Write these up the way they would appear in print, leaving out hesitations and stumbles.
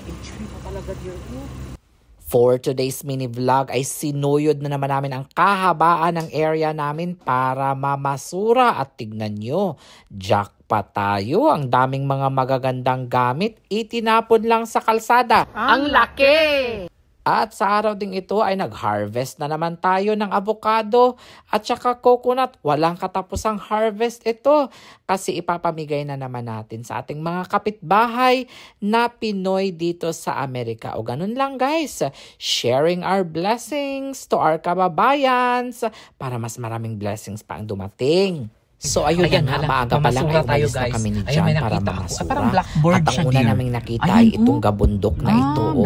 HP pa talaga, dear. For today's mini vlog ay sinuyod na naman namin ang kahabaan ng area namin para mamasura at tignan nyo. Jackpot tayo, ang daming mga magagandang gamit itinapon lang sa kalsada. Ang laki! At sa araw ding ito ay nag-harvest na naman tayo ng avocado at saka coconut. Walang katapusang harvest ito kasi ipapamigay na naman natin sa ating mga kapitbahay na Pinoy dito sa Amerika. O ganun lang guys, sharing our blessings to our kababayans para mas maraming blessings pa ang dumating. So ayun na, maaga pa lang ay umalis na kami ni John para mamasura. At ang una naming nakita ay itong gabundok na ito.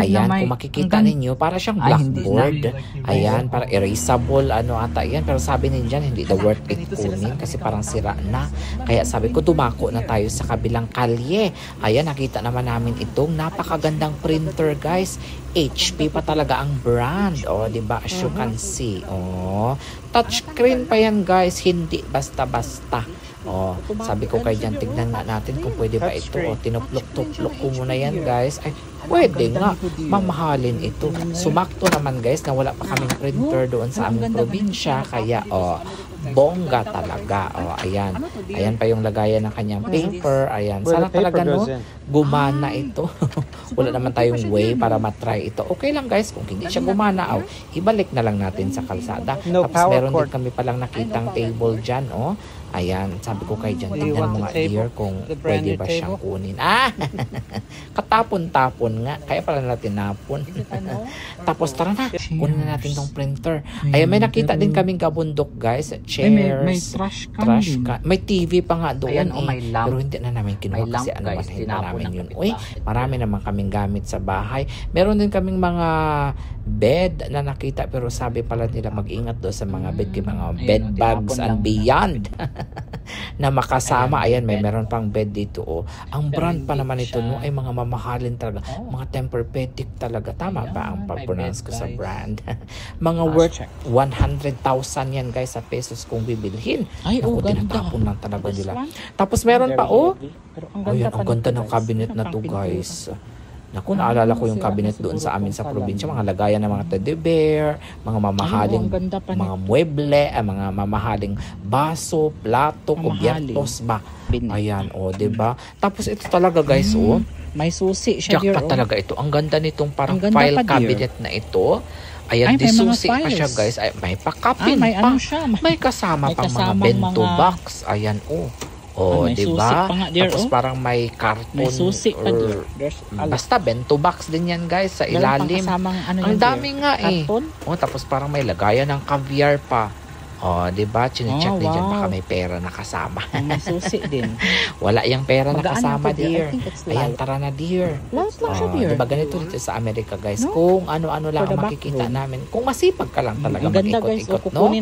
Ayan, kung makikita ninyo, para siyang blackboard. Ayan, para erasable, ano ata yan. Pero sabi ni John, hindi daw worth it kunin kasi parang sira na. Kaya sabi ko, dumako na tayo sa kabilang kalye. Ayan, nakita naman namin itong napakagandang printer guys. HP pa talaga ang brand. O, diba? As you can see. O, touchscreen pa yan guys. Hindi basta-basta. O, sabi ko kay Jan, tignan nga natin kung pwede ba ito. O, tinuplok-tuplok ko muna yan guys. Ay, pwede nga. Mamahalin ito. Sumakto naman guys na wala pa kaming printer doon sa aming probinsya. Kaya, o, bongga talaga. O, ayan. Ayan pa yung lagayan ng kanyang paper. Ayan. Sana talaga, no, gumana ito. Wala naman tayong way para matry ito. Okay lang guys, kung hindi siya gumana, ibalik na lang natin sa kalsada. Tapos meron din kami palang nakitang table dyan, oh. Ayan, sabi ko kay Jan, tignan mo nga dear kung pwede ba siyang kunin. Katapon-tapon nga. Kaya pala natin napon. Tapos tara na, kunin na natin tong printer. Ayan, may nakita din kaming kabundok guys. Chairs, may trash can. May TV pa nga doon. Ayan, may lamp. Pero hindi na namin kinuha kasi ano man, hindi namin yun. Uy, marami naman kaming gamit sa bahay. Meron din kaming mga bed na nakita pero sabi pala nila mag-ingat doon sa mga bed, mga bed bugs and beyond. Na makasama. Ayan, meron pang bed dito. Oh. Ang brand pa naman ito no, ay mga mamahalin talaga. Mga Tempur-Pedic talaga. Tama ba ang pag-pronounce ko sa brand? Mga worth 100,000 yan guys sa pesos kung bibilhin. Ay, oh, tinatapon lang talaga nila. Tapos meron pa, oh. Ayan, ang ganda ng cabinet na to guys. Naku, naalala ko yung cabinet doon sa amin sa probinsya. Mga lagayan ng mga teddy bear, mga mamahaling mga mueble, mga mamahaling baso, plato, kubyertos ba. Ayan, o, diba? Tapos ito talaga guys, o. May susi siya, jackpot talaga ito. Ang ganda nitong parang file cabinet na ito. Ayan, disusi pa siya guys. Ay, may pakapin pa. Ano siya? May kasama pang mga bento box. Ayan, o. Oh, di ba? Tapos parang may karton or basta bento box din yan guys sa ilalim. Ang dami nga eh. Oh, tapos parang may lagayan ng caviar pa. Oh, di ba? Chine-check din dyan baka may pera na kasama. May susi din. Wala yung pera na kasama, dear. Ayan, tara na, dear. Lahat lang siya, dear. Diba ganito dito sa Amerika, guys? Kung ano-ano lang ang makikita namin. Kung masipag ka lang talaga mag-ikot-ikot, no?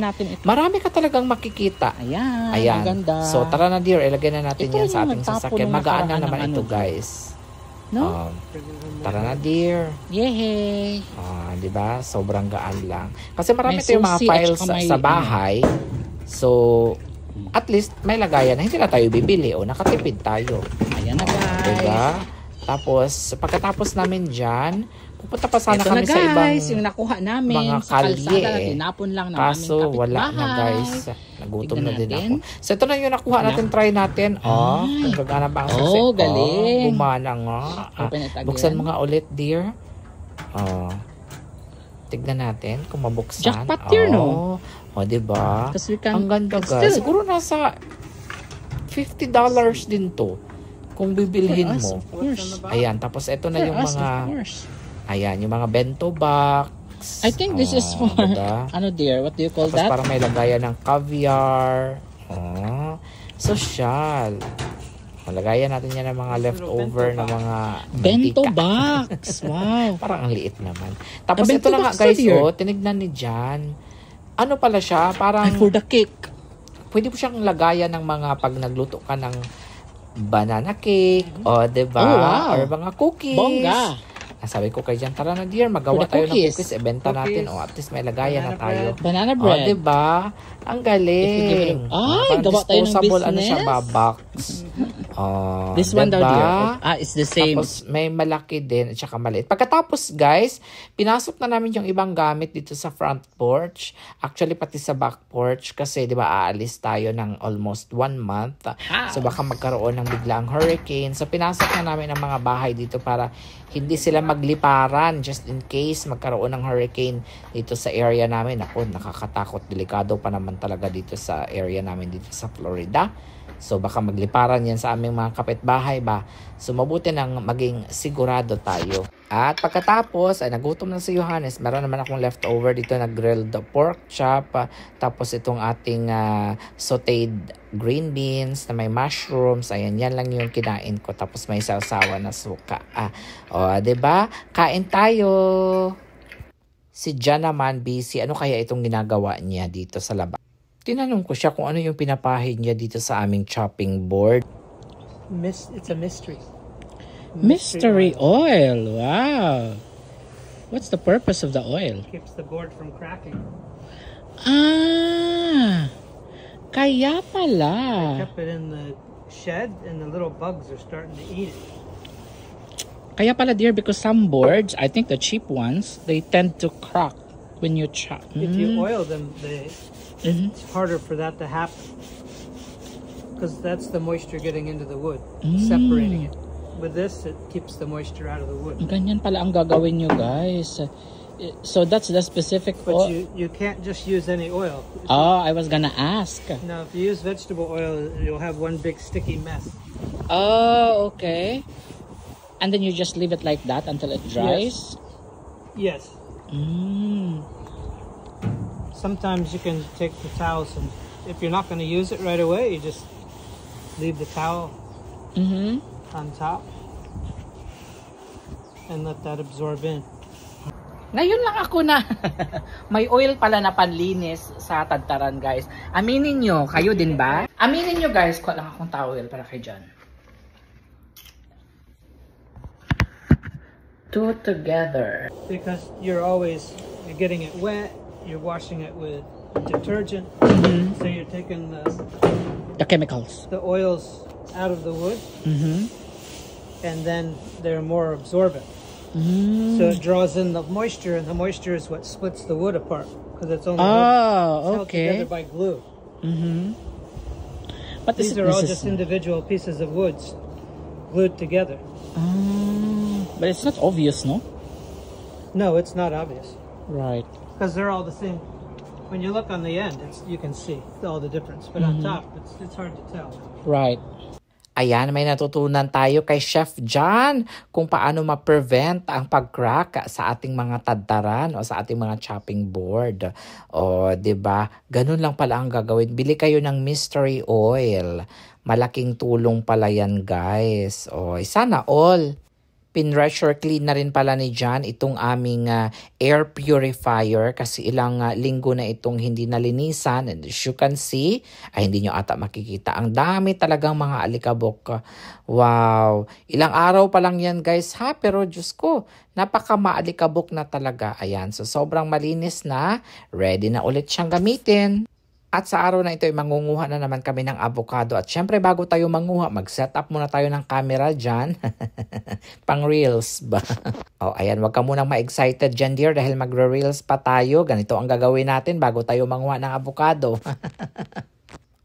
Marami ka talagang makikita. Ayan. Maganda. So, tara na, dear. Ilagay na natin yan sa ating sasakyan. Magaan na naman ito, guys. No? Tara na, dear. Yehey! Diba? Sobrang gaan lang. Kasi marami tayong mga files sa bahay. So, at least may lagayan na hindi na tayo bibili o nakatipid tayo. Ayan na guys. Diba? Tapos, pagkatapos namin dyan, pupunta pa sana kami sa ibang yung nakuha namin mga sa kalye. kalsada, tinapon lang ng aming kaso wala na guys. Nagutom na din ako. So ito na yung nakuha natin. Try natin. Kung gagana ba ang susi. Galing. Gumana nga. Buksan mo nga ulit, dear. Tignan natin kung mabuksan. Jackpot dear, no? Diba? Ang ganda guys. Siguro nasa $50 din to. Kung bibilhin mo. Ayan. Tapos ito na yung mga ayan, yung mga bento box. I think this is for ano dear, what do you call that? Tapos parang may lagayan ng caviar. Social. Lagayan natin yan ng mga leftover na mga bento box. Wow. Parang ang liit naman. Tapos ito na nga guys, tinignan ni Jan. Ano pala siya? Parang for the cake. Pwede po siyang lagayan ng mga pag nagluto ka ng banana cake, diba? Or mga cookies. Bongga. Sabi ko kay Jan, tara na dear, magawa tayo ng cookies, ibenta natin. At least may lagayan na tayo. Banana bread. Diba? Ang galing. Ay, gawa tayo ng business. Ano siya ba? Box. Oh, This one daw, diba? dear. It's the same. Tapos may malaki din at saka maliit. Pagkatapos guys, pinasok na namin yung ibang gamit dito sa front porch. Actually pati sa back porch kasi 'di ba aalis tayo ng almost 1 month. So baka magkaroon ng biglang hurricane. So pinasok na namin ang mga bahay dito para hindi sila magliparan just in case magkaroon ng hurricane dito sa area namin. Ako, nakakatakot, delikado pa naman talaga dito sa area namin dito sa Florida. So baka magliparan yan sa aming mga kapitbahay ba. So mabuti nang maging sigurado tayo. At pagkatapos ay nagutom na si Johannes. Meron naman akong leftover dito na grilled pork chop. Tapos itong ating sauteed green beans na may mushrooms. Ayan, yan lang yung kinain ko. Tapos may sausawa na suka. Diba? Kain tayo. Si Jan naman busy. Ano kaya itong ginagawa niya dito sa labas? Tinanong ko siya kung ano yung pinapahid niya dito sa aming chopping board. It's a mystery. Mystery oil. Wow. What's the purpose of the oil? Keeps the board from cracking. Kaya pala. I kept it in the shed and the little bugs are starting to eat it. Kaya pala, dear, because some boards, I think the cheap ones, they tend to crack when you chop. If you oil them, it's harder for that to happen. Because that's the moisture getting into the wood, separating it. With this, it keeps the moisture out of the wood. Ganyan pala ang gagawin nyo, guys. So that's the specific oil. But you can't just use any oil. I was gonna ask. Now, if you use vegetable oil, you'll have one big sticky mess. Oh, okay. And then you just leave it like that until it dries? Yes. Sometimes you can take the towels and if you're not going to use it right away, you just leave the towel on top and let that absorb in. Ngayon lang ako na may oil pala na panlinis sa tadtaran, guys. Aminin nyo, kayo din ba? Aminin nyo, guys, kuha lang akong towel para kay John. Two together. Because you're getting it wet, you're washing it with detergent, so you're taking the chemicals, the oils out of the wood, and then they're more absorbent. So it draws in the moisture, and the moisture is what splits the wood apart because it's only held together by glue. But these are all just individual pieces of wood glued together. But it's not obvious, no? No, it's not obvious. Right. Because they're all the same. When you look on the end, you can see all the difference. But on top, it's hard to tell. Right. Ayan, may natutunan tayo kay Chef John kung paano ma-prevent ang pag-crack sa ating mga tadtaran o sa ating mga chopping board. O, 'di ba? Ganun lang pala ang gagawin. Bili kayo ng mystery oil. Malaking tulong pala yan, guys. O, sana all. Pinressure clean na rin pala ni John itong aming air purifier kasi ilang linggo na itong hindi nalinisan. And as you can see, ay hindi nyo ata makikita. Ang dami talagang mga alikabok. Wow! Ilang araw pa lang yan, guys, ha? Pero Diyos ko, napaka-maalikabok na talaga. Ayan, so sobrang malinis na. Ready na ulit siyang gamitin. At sa araw na ito ay mangunguha na naman kami ng avocado. At syempre bago tayo manguha, mag-set up muna tayo ng camera dyan. Pang reels ba? Ayan, wag ka munang ma-excited dyan, dear, dahil magre-reels pa tayo. Ganito ang gagawin natin bago tayo manguha ng avocado.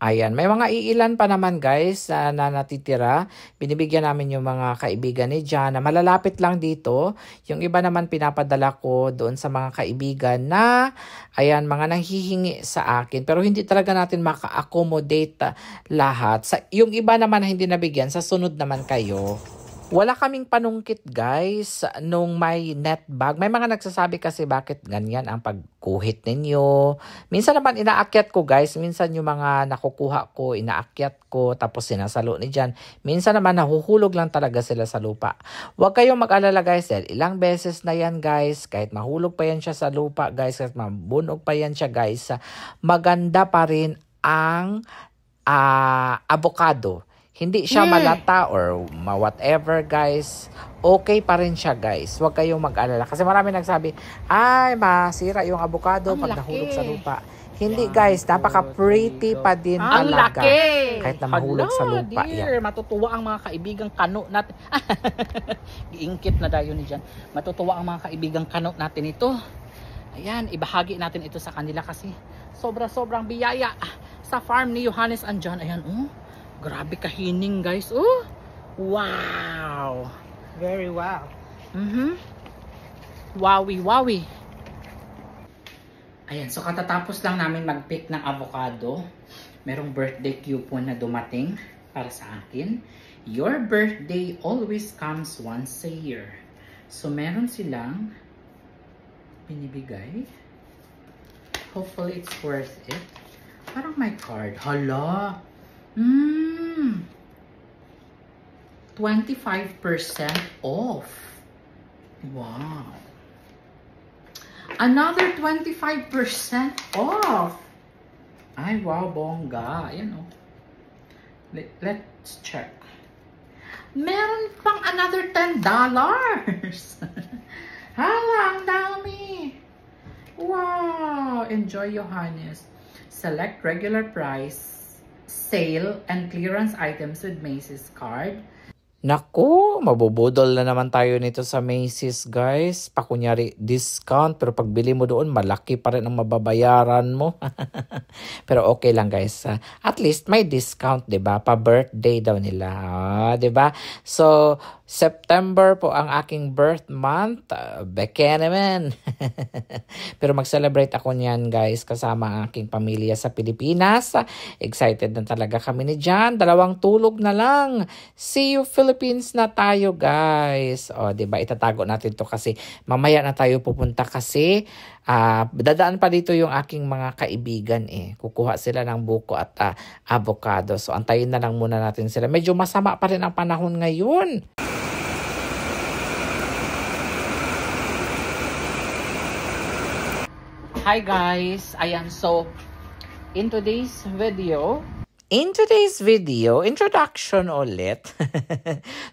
Ayan, may mga iilan pa naman, guys, na natitira. Binibigyan namin yung mga kaibigan ni John na malalapit lang dito. Yung iba naman pinapadala ko doon sa mga kaibigan na, ayan, mga nanghihingi sa akin. Pero hindi talaga natin maka-accommodate lahat. Yung iba naman na hindi nabigyan, sa sunod naman kayo. Wala kaming panungkit, guys, nung may net bag. May mga nagsasabi kasi bakit ganyan ang pagkuhit ninyo. Minsan naman inaakyat ko, guys. Minsan yung mga nakukuha ko, inaakyat ko, tapos sinasalo ni Jan. Minsan naman nahuhulog lang talaga sila sa lupa. Huwag kayong mag-alala, guys. Ilang beses na yan, guys. Kahit mahulog pa yan siya sa lupa, guys. Kahit mabunog pa yan siya, guys. Maganda pa rin ang avocado. Hindi siya malata or whatever, guys. Okay pa rin siya, guys. Huwag kayong mag-alala. Kasi marami nagsabi, ay, masira yung avocado pag nahulog sa lupa. Hindi guys, napaka-pretty pa din Ang talaga. laki! Kahit na mahulog sa lupa dear. yan. Matutuwa ang mga kaibigang kano natin. Giingkit na dayo ni Jan. Matutuwa ang mga kaibigang kano natin ito. Ayan, ibahagi natin ito sa kanila kasi sobra-sobrang biyaya sa farm ni Johannes and John. Ayan, oh. Grabe kahining guys. Oh. Wow. Very wow. Wowie, wowie. Ayan, so katatapos lang namin mag-pick ng avocado. Merong birthday coupon na dumating para sa akin. Your birthday always comes once a year. So meron silang binibigay. Hopefully it's worth it. Parang may card. Hala! 25% off. Wow! Another 25% off. Ay, wow, bongga. Ayan, oh. Let's check. Meron pang another $10. Hala, ang dami. Wow. Enjoy, Johannes. Select regular price, sale, and clearance items with Macy's card. Naku, mabubudol na naman tayo nito sa Macy's guys. Pakunyari discount pero pagbili mo doon malaki pa rin ang mababayaran mo. Pero okay lang guys. At least may discount, 'di ba? Pa birthday daw nila, 'di ba? So September po ang aking birth month. Beke naman. Pero mag-celebrate ako niyan guys kasama ang aking pamilya sa Pilipinas. Excited na talaga kami ni Jan. 2 tulog na lang. See you Philippines na tayo guys. O, diba? Itatago natin to kasi mamaya na tayo pupunta kasi dadaan pa dito yung aking mga kaibigan eh. Kukuha sila ng buko at avocado. So, antayin na lang muna natin sila. Medyo masama pa rin ang panahon ngayon. Hi guys. Ayan, so in today's video, introduction ulit.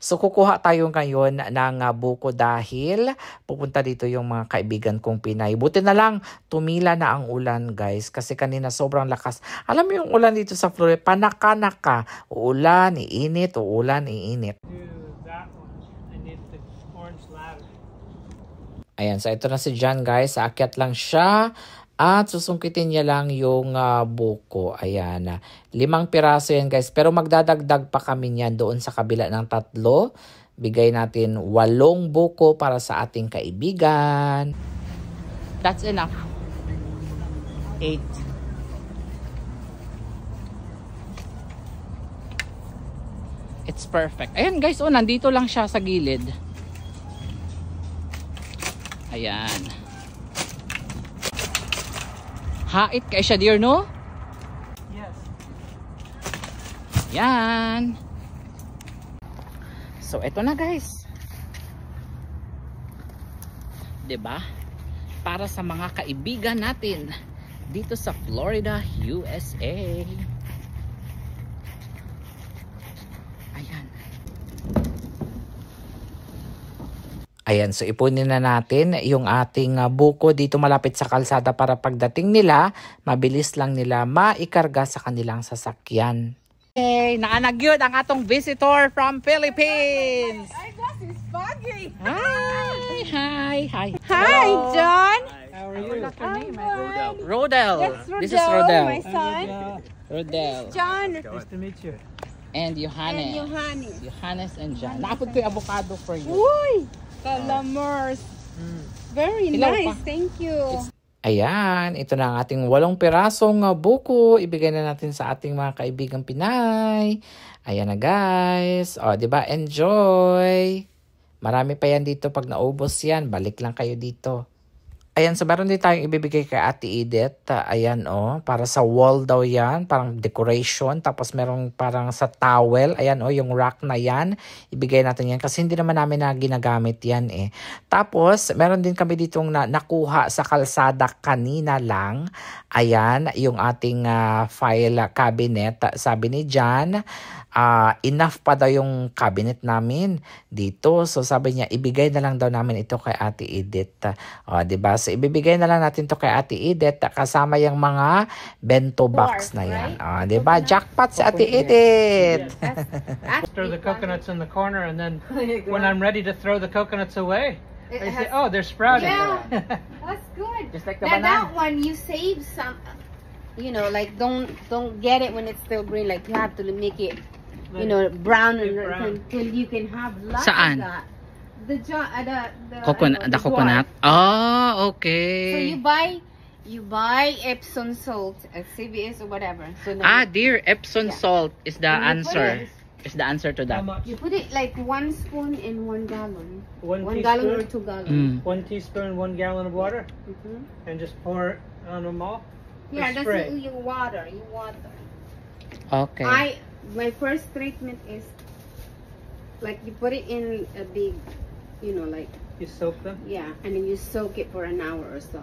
So, kukuha tayo ngayon ng buko dahil pupunta dito yung mga kaibigan kong Pinay. Buti na lang, tumila na ang ulan, guys. Kasi kanina sobrang lakas. Alam mo yung ulan dito sa Florida, panaka-naka. Uulan, iinit, uulan, iinit. That one. I need the orange ladder. Ayan, so ito na si John, guys. Aakyat lang siya. At susungkitin niya lang yung buko. Ayan. 5 piraso yan guys. Pero magdadagdag pa kami niyan doon sa kabila ng 3. Bigay natin 8 buko para sa ating kaibigan. that's enough. 8. It's perfect. Ayan guys, oh, nandito lang siya sa gilid. Ayan. Hait kay siya dear, no? Yes. Yan. So, eto na guys. 'Di ba? Para sa mga kaibigan natin dito sa Florida, USA. Ayan. Ayan, so ipunin na natin yung ating buko dito malapit sa kalsada para pagdating nila, mabilis lang nila maikarga sa kanilang sasakyan. Hey, naanagyod ang atong visitor from Philippines. Eyeglasses foggy. Hi. Hi, Hello. John. How are you? Rodel. That's Rodel, This is Rodel. my son. Rodel. John Nice to meet you. And Johannes. and Johannes. Johannes and John. Naapod ko yung avocado for you. Uy, calamars. Very Hilaw nice. pa. Thank you. Ayan, ito na ang ating 8 pirasong buko. Ibigay na natin sa ating mga kaibigang Pinay. Ayan na guys. O, diba? Enjoy! Marami pa yan dito. Pag naubos yan, balik lang kayo dito. Ayan, so meron din tayong ibibigay kay Ate Edith. Ayan, para sa wall daw yan. Parang decoration. Tapos merong parang sa towel. Ayan, yung rack na yan. Ibigay natin yan. Kasi hindi naman namin na ginagamit yan eh. Tapos, meron din kami ditong nakuha sa kalsada kanina lang. Ayan, yung ating file cabinet. Sabi ni Jan, enough pa daw yung cabinet namin dito. So sabi niya, ibigay na lang daw namin ito kay Ate Edith. Diba? So So, ibibigay na lang natin to kay Ate Edith kasama yung mga bento box na yan. right? Diba? Jackpot si Ate Edith! Stir the coconuts in the corner, and then when I'm ready to throw the coconuts away, I say, "Oh, they're sprouting." Yeah, that's good. Just like the Now banana. that one, you save some. You know, like don't get it when it's still green. Like you have to make it, you know, brown Big brown. until you can have lots Saan? of that. The Coconut, the coconut. Oh, So okay. you buy Epsom salt at CVS or whatever. So then Dear, Epsom Yeah. salt is the And you put answer. it- Is the answer to How that. much? you put it like 1 spoon in 1 gallon. One 1 gallon or teaspoon? 2 gallons. 1 teaspoon, 1 gallon of water, Mhm. and just pour it on them all. Yeah, Or that's spray. it, you water. Okay. My first treatment is like you put it in a big, you know, like You soak them. yeah, and then you soak it for an hour or so.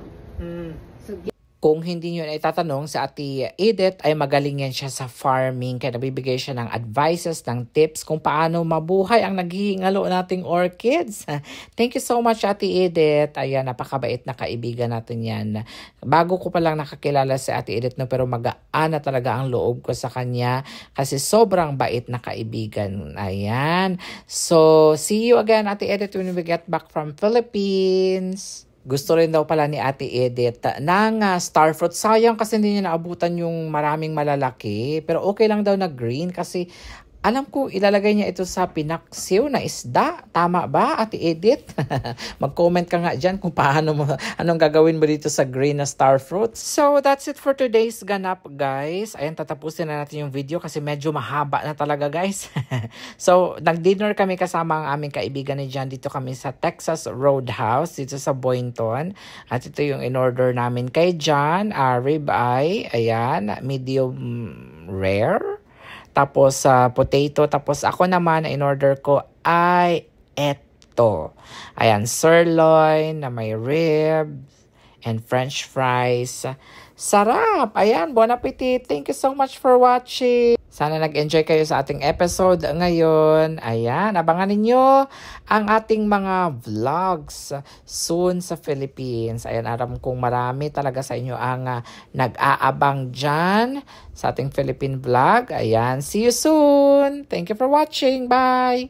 So Kung hindi nyo na itatanong, sa Ate Edith ay magaling yan siya sa farming. Kaya nabibigay siya ng advices, ng tips kung paano mabuhay ang naghihingalo nating orchids. Thank you so much, Ate Edith. Ayan, napakabait na kaibigan natin yan. Bago ko pa lang nakakilala si Ate Edith, no, pero magaan na talaga ang loob ko sa kanya kasi sobrang bait na kaibigan. Ayan. So, see you again, Ate Edith, when we get back from Philippines. Gusto rin daw pala ni Ate Edith ng starfruit. Sayang kasi hindi niya naabutan yung maraming malalaki. Pero okay lang daw na green kasi alam ko ilalagay niya ito sa pinaksiw na isda. Tama ba, Ate Edith? Mag-comment ka nga dyan kung anong gagawin mo dito sa green na starfruit. So, that's it for today's ganap, guys. Ayan, tatapusin na natin yung video kasi medyo mahaba na talaga, guys. So, nag-dinner kami kasama ang aming kaibigan ni John. Dito kami sa Texas Roadhouse, dito sa Boynton. At ito yung in-order namin kay John. Ribeye, ayan, medium rare. Tapos potato. Tapos ako naman, in-order ko ay eto. Ayan, sirloin na may ribs and french fries. Sarap! Ayan, bon appetit! Thank you so much for watching! Sana nag-enjoy kayo sa ating episode ngayon. Ayan, abangan ninyo ang ating mga vlogs soon sa Philippines. Ayan, aram kong marami talaga sa inyo ang nag-aabang dyan sa ating Philippine vlog. Ayan, see you soon! Thank you for watching! Bye!